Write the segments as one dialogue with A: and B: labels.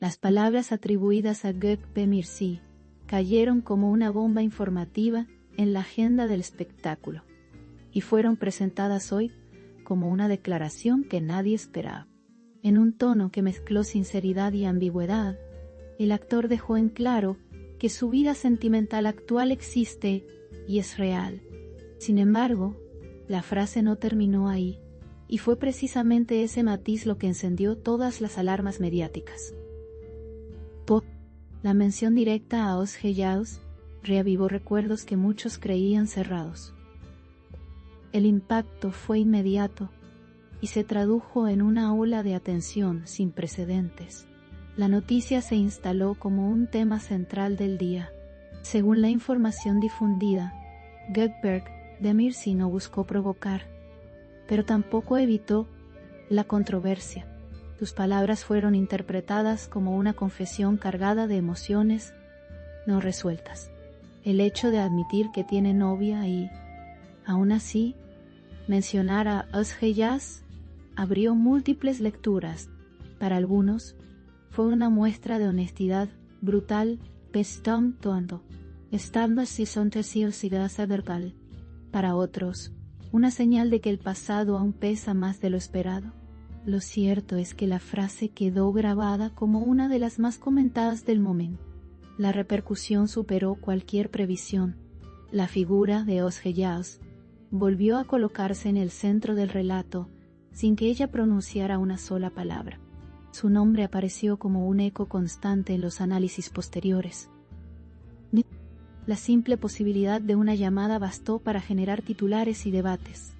A: Las palabras atribuidas a Gökberk Mirsi cayeron como una bomba informativa en la agenda del espectáculo y fueron presentadas hoy como una declaración que nadie esperaba. En un tono que mezcló sinceridad y ambigüedad, el actor dejó en claro que su vida sentimental actual existe y es real. Sin embargo, la frase no terminó ahí, y fue precisamente ese matiz lo que encendió todas las alarmas mediáticas. La mención directa a Os Heyaus reavivó recuerdos que muchos creían cerrados. El impacto fue inmediato y se tradujo en una ola de atención sin precedentes. La noticia se instaló como un tema central del día. Según la información difundida, Gökberk Demirci no buscó provocar, pero tampoco evitó la controversia. Sus palabras fueron interpretadas como una confesión cargada de emociones no resueltas. El hecho de admitir que tiene novia y, aún así, mencionar a Os Heyaus abrió múltiples lecturas. Para algunos, fue una muestra de honestidad brutal, estando así verbal. Para otros, una señal de que el pasado aún pesa más de lo esperado. Lo cierto es que la frase quedó grabada como una de las más comentadas del momento. La repercusión superó cualquier previsión. La figura de Os Heyaus volvió a colocarse en el centro del relato, sin que ella pronunciara una sola palabra. Su nombre apareció como un eco constante en los análisis posteriores. La simple posibilidad de una llamada bastó para generar titulares y debates.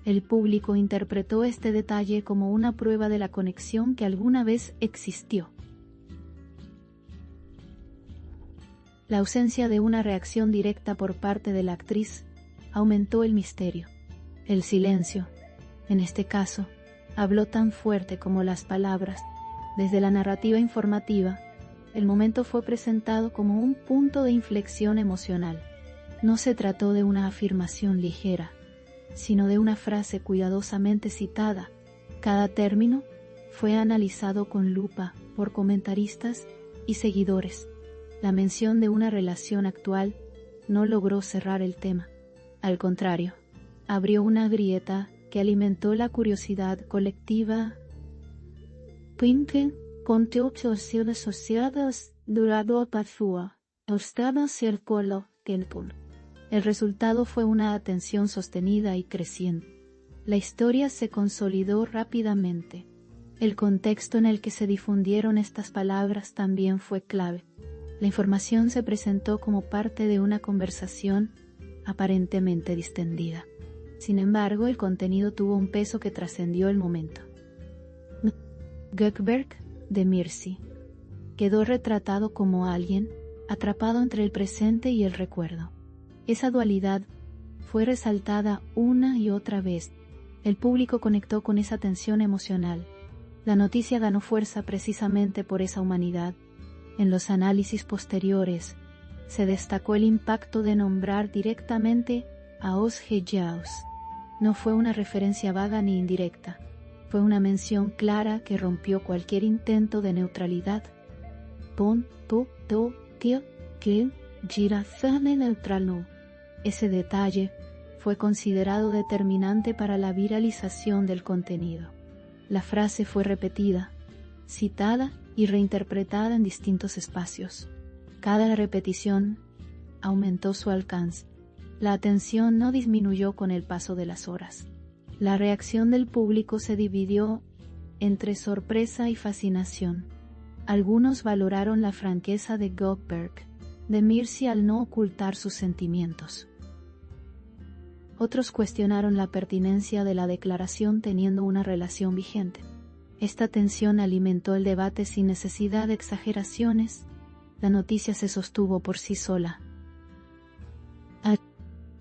A: El público interpretó este detalle como una prueba de la conexión que alguna vez existió. La ausencia de una reacción directa por parte de la actriz aumentó el misterio. El silencio, en este caso, habló tan fuerte como las palabras. Desde la narrativa informativa, el momento fue presentado como un punto de inflexión emocional. No se trató de una afirmación ligera, sino de una frase cuidadosamente citada. Cada término fue analizado con lupa por comentaristas y seguidores. La mención de una relación actual no logró cerrar el tema. Al contrario, abrió una grieta que alimentó la curiosidad colectiva. El resultado fue una atención sostenida y creciente. La historia se consolidó rápidamente. El contexto en el que se difundieron estas palabras también fue clave. La información se presentó como parte de una conversación aparentemente distendida. Sin embargo, el contenido tuvo un peso que trascendió el momento. Gökberk Demirci quedó retratado como alguien atrapado entre el presente y el recuerdo. Esa dualidad fue resaltada una y otra vez. El público conectó con esa tensión emocional. La noticia ganó fuerza precisamente por esa humanidad. En los análisis posteriores, se destacó el impacto de nombrar directamente a Os Heyaus. No fue una referencia vaga ni indirecta, fue una mención clara que rompió cualquier intento de neutralidad. Ese detalle fue considerado determinante para la viralización del contenido. La frase fue repetida, citada y reinterpretada en distintos espacios. Cada repetición aumentó su alcance. La atención no disminuyó con el paso de las horas. La reacción del público se dividió entre sorpresa y fascinación. Algunos valoraron la franqueza de Gökberk Demirci al no ocultar sus sentimientos. Otros cuestionaron la pertinencia de la declaración teniendo una relación vigente. Esta tensión alimentó el debate sin necesidad de exageraciones. La noticia se sostuvo por sí sola.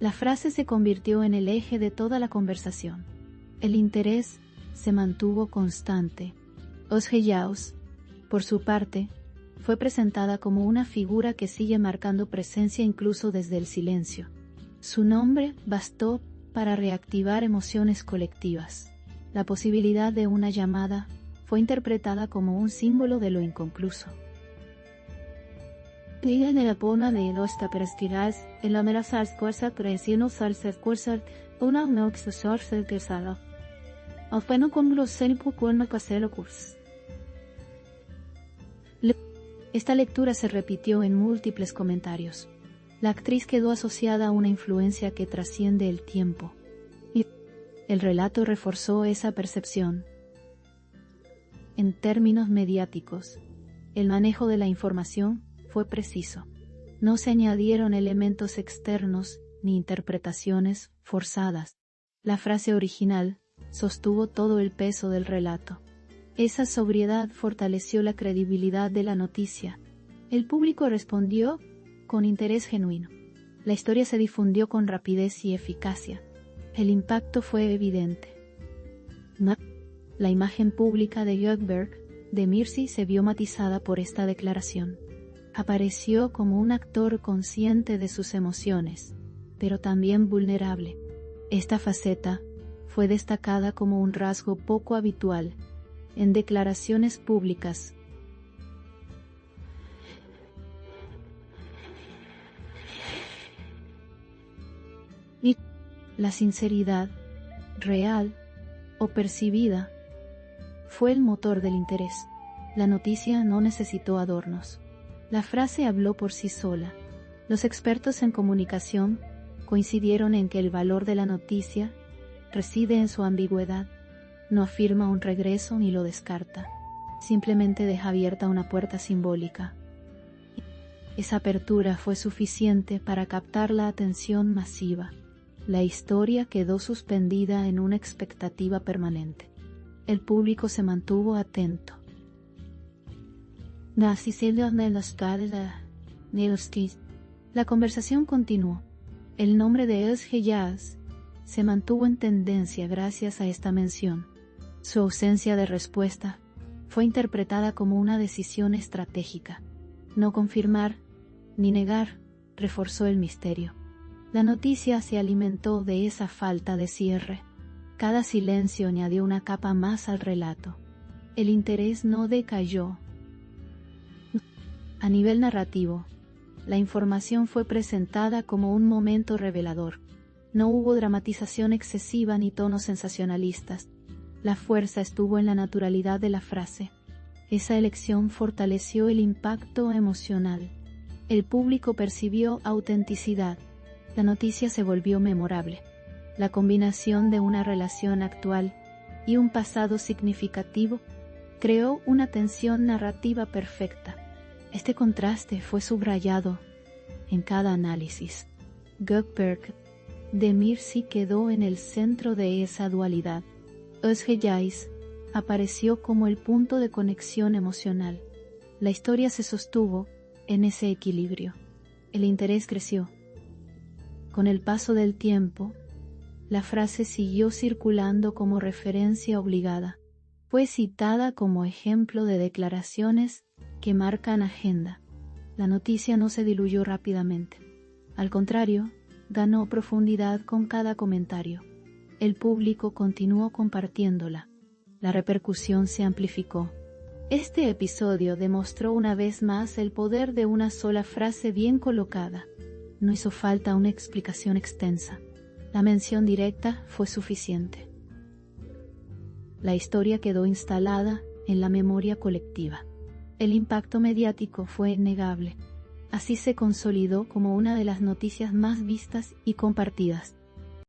A: La frase se convirtió en el eje de toda la conversación. El interés se mantuvo constante. Os Heyaus, por su parte, fue presentada como una figura que sigue marcando presencia incluso desde el silencio. Su nombre bastó para reactivar emociones colectivas. La posibilidad de una llamada fue interpretada como un símbolo de lo inconcluso. Liga de la pona de los taperestiras, el amenazas cuerza creciendo salsa cuerza, una nox sorsa tercera. Alfeno con los cénico cuerno casero curs. Esta lectura se repitió en múltiples comentarios. La actriz quedó asociada a una influencia que trasciende el tiempo. Y el relato reforzó esa percepción. En términos mediáticos, el manejo de la información fue preciso. No se añadieron elementos externos ni interpretaciones forzadas. La frase original sostuvo todo el peso del relato. Esa sobriedad fortaleció la credibilidad de la noticia. El público respondió con interés genuino. La historia se difundió con rapidez y eficacia. El impacto fue evidente. La imagen pública de Göteborg, de Mircea, se vio matizada por esta declaración. Apareció como un actor consciente de sus emociones, pero también vulnerable. Esta faceta fue destacada como un rasgo poco habitual en declaraciones públicas. Y la sinceridad, real o percibida, fue el motor del interés. La noticia no necesitó adornos. La frase habló por sí sola. Los expertos en comunicación coincidieron en que el valor de la noticia reside en su ambigüedad. No afirma un regreso ni lo descarta. Simplemente deja abierta una puerta simbólica. Esa apertura fue suficiente para captar la atención masiva. La historia quedó suspendida en una expectativa permanente. El público se mantuvo atento. La conversación continuó. El nombre de Özgejas se mantuvo en tendencia gracias a esta mención. Su ausencia de respuesta fue interpretada como una decisión estratégica. No confirmar ni negar reforzó el misterio. La noticia se alimentó de esa falta de cierre. Cada silencio añadió una capa más al relato. El interés no decayó. A nivel narrativo, la información fue presentada como un momento revelador. No hubo dramatización excesiva ni tonos sensacionalistas. La fuerza estuvo en la naturalidad de la frase. Esa elección fortaleció el impacto emocional. El público percibió autenticidad. La noticia se volvió memorable. La combinación de una relación actual y un pasado significativo creó una tensión narrativa perfecta. Este contraste fue subrayado en cada análisis. Göteborg, de Mircea, quedó en el centro de esa dualidad. Özgejas apareció como el punto de conexión emocional. La historia se sostuvo en ese equilibrio. El interés creció. Con el paso del tiempo, la frase siguió circulando como referencia obligada. Fue citada como ejemplo de declaraciones que marcan agenda. La noticia no se diluyó rápidamente. Al contrario, ganó profundidad con cada comentario. El público continuó compartiéndola. La repercusión se amplificó. Este episodio demostró una vez más el poder de una sola frase bien colocada. No hizo falta una explicación extensa. La mención directa fue suficiente. La historia quedó instalada en la memoria colectiva. El impacto mediático fue innegable. Así se consolidó como una de las noticias más vistas y compartidas.